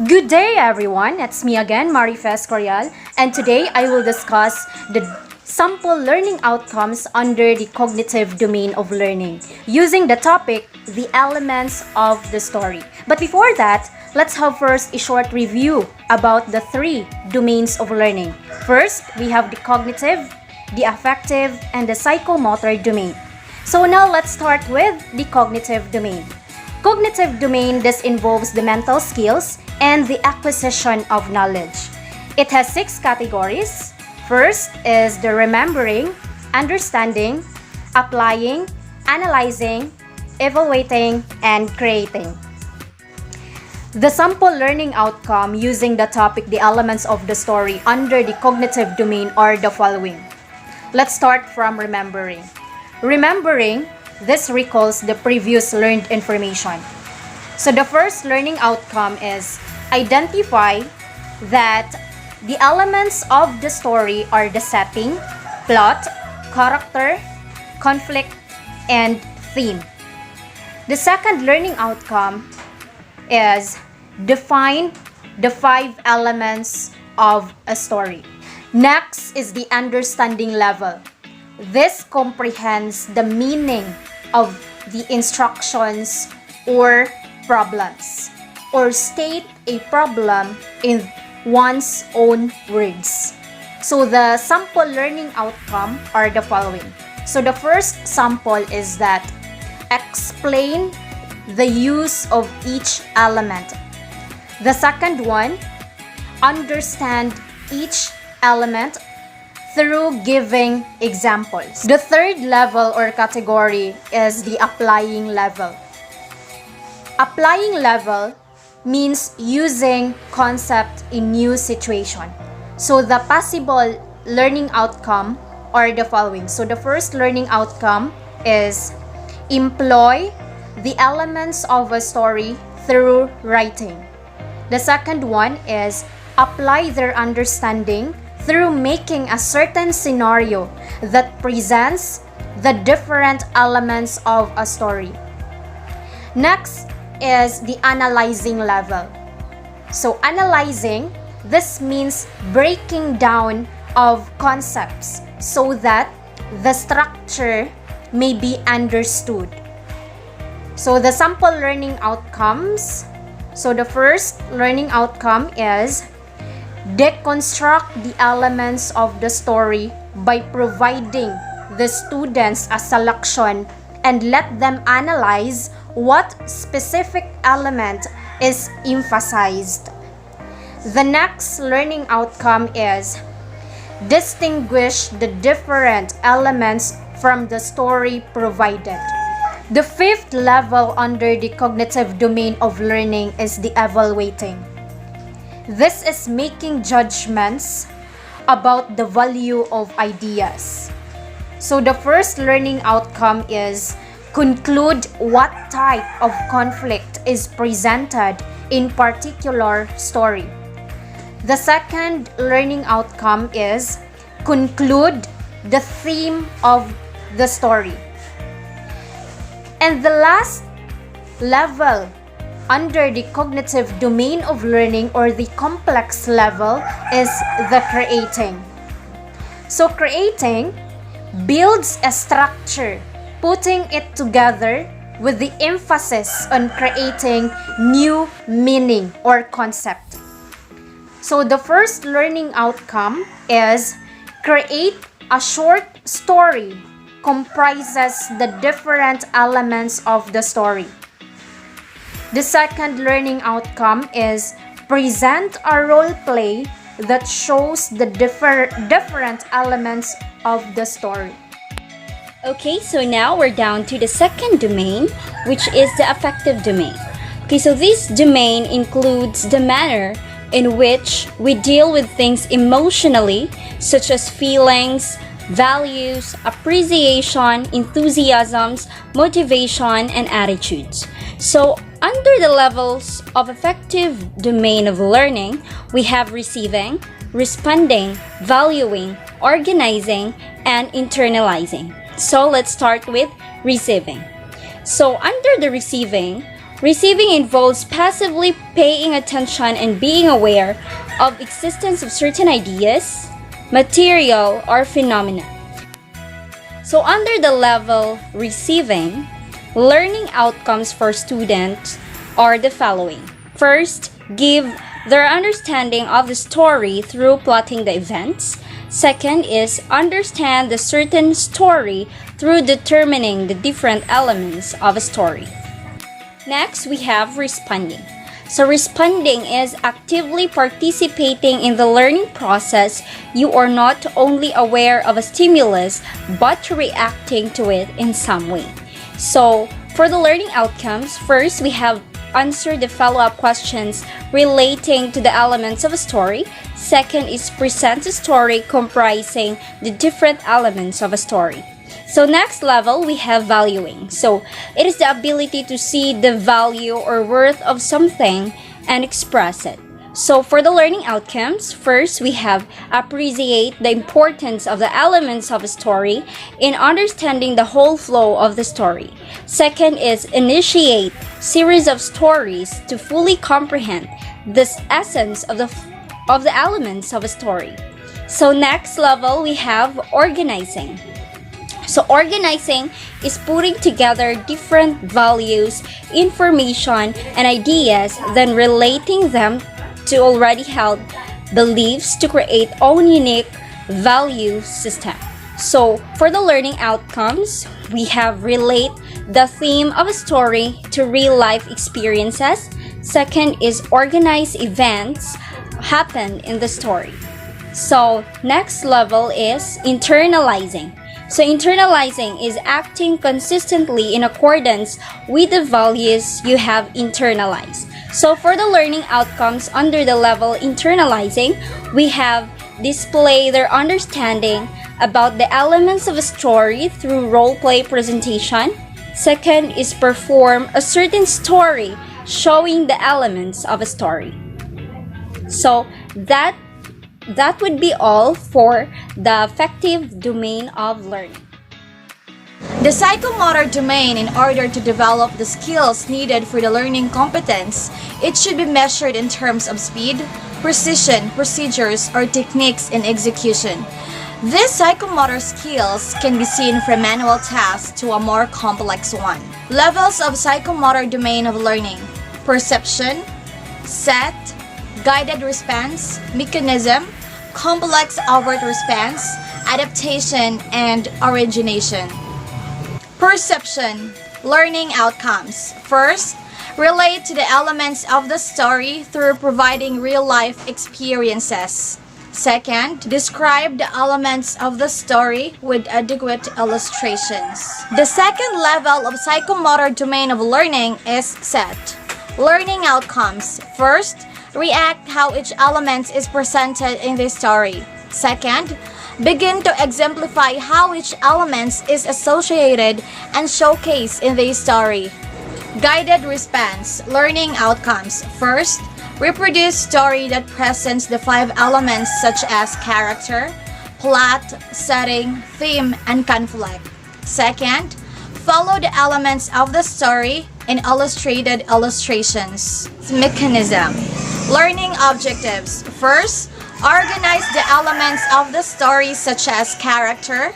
Good day, everyone. It's me again, Marifes Corial, and today I will discuss the sample learning outcomes under the cognitive domain of learning using the topic, the elements of the story. But before that, let's have first a short review about the three domains of learning. First, we have the cognitive, the affective, and the psychomotor domain. So now let's start with the cognitive domain. Cognitive domain, this involves the mental skills and the acquisition of knowledge. It has 6 categories. First is the remembering, understanding, applying, analyzing, evaluating, and creating. The sample learning outcome using the topic, the elements of the story under the cognitive domain are the following. Let's start from remembering. Remembering, this recalls the previous learned information. So the first learning outcome is identify that the elements of the story are the setting, plot, character, conflict, and theme. The second learning outcome is define the 5 elements of a story. Next is the understanding level. This comprehends the meaning of the instructions or problems, or state a problem in one's own words. So the sample learning outcome are the following. So the first sample is that explain the use of each element. The second one, understand each element through giving examples. The third level or category is the applying level. Applying level means using concept in new situation. So the possible learning outcome are the following. So the first learning outcome is employ the elements of a story through writing. The second one is apply their understanding through making a certain scenario that presents the different elements of a story. Next is the analyzing level. So analyzing, this means breaking down of concepts so that the structure may be understood. So the sample learning outcomes. So the first learning outcome is deconstruct the elements of the story by providing the students a selection and let them analyze what specific element is emphasized. The next learning outcome is distinguish the different elements from the story provided. The fifth level under the cognitive domain of learning is the evaluating. This is making judgments about the value of ideas. So the first learning outcome is conclude what type of conflict is presented in particular story. The second learning outcome is conclude the theme of the story. And the last level under the cognitive domain of learning or the complex level is the creating. So creating builds a structure, putting it together with the emphasis on creating new meaning or concept. So the first learning outcome is create a short story comprises the different elements of the story. The second learning outcome is present a role play that shows the different elements of the story. Okay, so now we're down to the second domain, which is the affective domain. Okay, so this domain includes the manner in which we deal with things emotionally, such as feelings, values, appreciation, enthusiasms, motivation, and attitudes. So under the levels of affective domain of learning, we have receiving, responding, valuing, organizing, and internalizing. So let's start with receiving. So under the receiving, Receiving involves passively paying attention and being aware of existence of certain ideas, material, or phenomena. So under the level receiving, learning outcomes for students are the following. First, give their understanding of the story through plotting the events. Second is understand the certain story through determining the different elements of a story. Next, we have responding. So responding is actively participating in the learning process. You are not only aware of a stimulus, but reacting to it in some way. So for the learning outcomes, first we have answer the follow-up questions relating to the elements of a story. Second is present a story comprising the different elements of a story. So next level, we have valuing. So it is the ability to see the value or worth of something and express it. So for the learning outcomes, first we have appreciate the importance of the elements of a story in understanding the whole flow of the story. Second is initiate series of stories to fully comprehend the essence of the elements of a story. So next level, we have organizing. So organizing is putting together different values, information, and ideas, then relating them to already held beliefs to create own unique value system. So for the learning outcomes, we have relate the theme of a story to real life experiences. Second is organize events happen in the story. So next level is internalizing. So internalizing is acting consistently in accordance with the values you have internalized. So for the learning outcomes under the level internalizing, we have display their understanding about the elements of a story through role play presentation. Second is perform a certain story showing the elements of a story. So that would be all for the affective domain of learning. The psychomotor domain, in order to develop the skills needed for the learning competence, it should be measured in terms of speed, precision, procedures, or techniques in execution. These psychomotor skills can be seen from manual tasks to a more complex one. Levels of psychomotor domain of learning: perception, set, guided response, mechanism, complex overt response, adaptation, and origination. Perception, learning outcomes. First, relate to the elements of the story through providing real-life experiences. Second, describe the elements of the story with adequate illustrations. The second level of psychomotor domain of learning is set. Learning outcomes. First, react how each element is presented in the story. Second, begin to exemplify how each element is associated and showcased in the story. Guided response, learning outcomes. First, reproduce story that presents the 5 elements such as character, plot, setting, theme, and conflict. Second, follow the elements of the story in illustrated illustrations. Mechanism, learning objectives. First, organize the elements of the story such as character,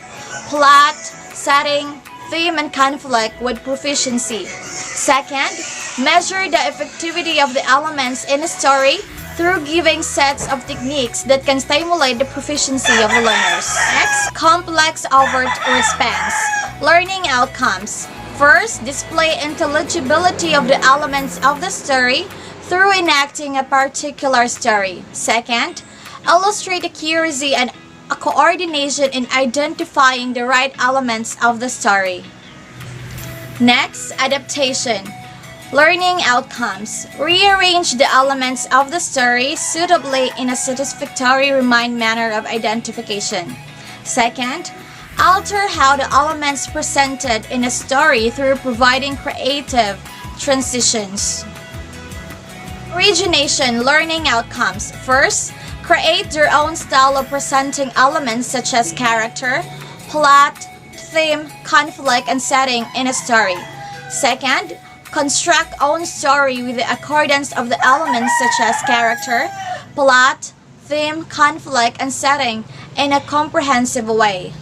plot, setting, theme, and conflict with proficiency. Second, measure the effectivity of the elements in a story through giving sets of techniques that can stimulate the proficiency of the learners. Next, complex overt response. Learning outcomes. First, display intelligibility of the elements of the story through enacting a particular story. Second, illustrate accuracy and a coordination in identifying the right elements of the story. Next, adaptation. Learning outcomes. Rearrange the elements of the story suitably in a satisfactory remind manner of identification. Second, alter how the elements presented in a story through providing creative transitions. Origination. Learning outcomes. First, create your own style of presenting elements such as character, plot, theme, conflict, and setting in a story. Second, Construct own story with the accordance of the elements such as character, plot, theme, conflict, and setting in a comprehensive way.